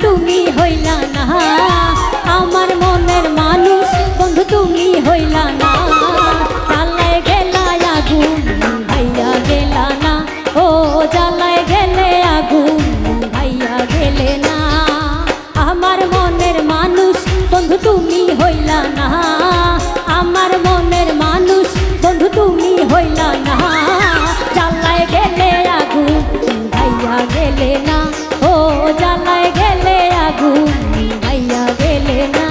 তুমি হইলা না আমার মনের মানুষ বন্ধু তুমি হইলা না জ্বালায় গেলা আগুন ভাইয়া গেলা না ও জ্বালায় গেলে আগুন ভাইয়া গেলে না আমার মনের মানুষ বন্ধু তুমি হইলা না আমার মনের মানুষ বন্ধু তুমি হইলা না জ্বালায় গেলে আগুন ভাইয়া গেলে না ও জ্বালায় গেলে আগুন ভাইয়া গেলে না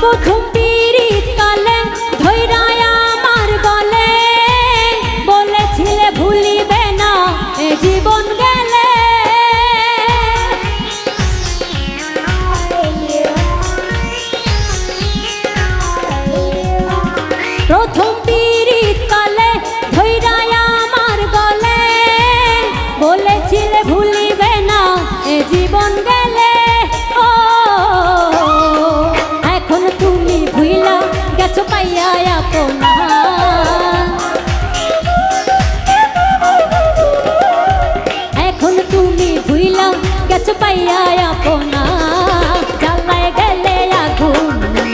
প্রথম পিরিত কালে ধৈরায় আমার গলে বলেছিলে ভুলিবে না এ জীবন গেলে প্রথম পিরিত কালে ধৈরায় আমার গলে বলেছিলে ভুলিবে না এ জীবন গেলে ও এখন তুমি ভুইলা গেছো পাইয়া আপনা এখন তুমি ভুইলা গেছো পাইয়া আপনা জ্বালায় গেলে আগুন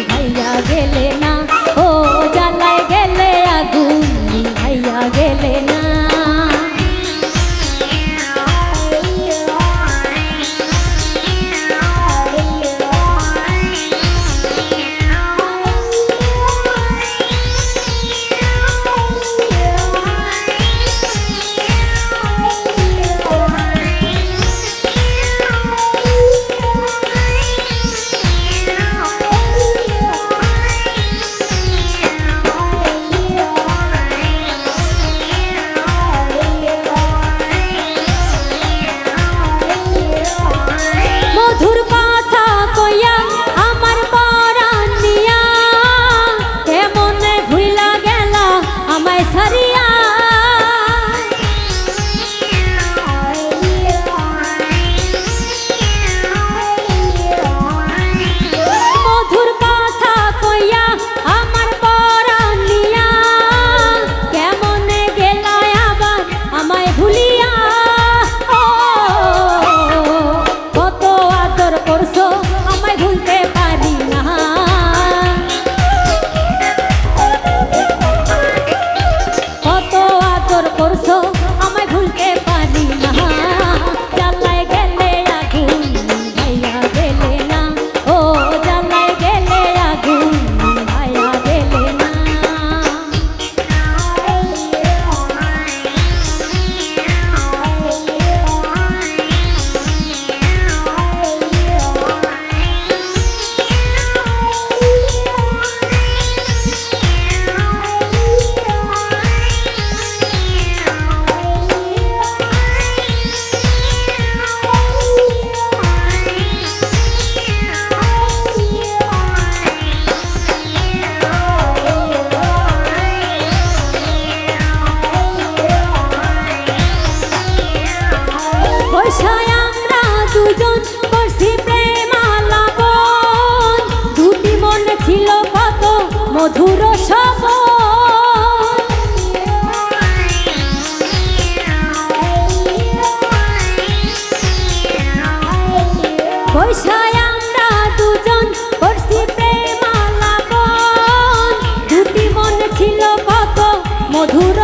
ভাইয়া গেলে না ও জ্বালায় গেলে আগুন ভাইয়া গেলে না মধুর কথা কইয়া আমার পরাণ নিয়া কেমনে ভুইলা গেলা আমায় ছাড়িয়া মধুর কথা কইয়া আমার পরাণ নিয়া কেমনে গেলা আবার আমায় ভুলিয়া কত আদর করছো আমায় ভুলতে পারি না কত আদর করছো আমায় ভুলতে পারি না জ্বালায় গেলে আগুন ভাইয়া গেলে না ও জ্বালায় গেলে আগুন ভাইয়া গেলে না বৈশায় আমরা দুজন করছি প্রেম আলাপন দুটি মনে ছিল কত মধুর শপথ বৈশায় আমরা দুজন করছি প্রেম আলাপন দুটি মনে ছিল কত মধুর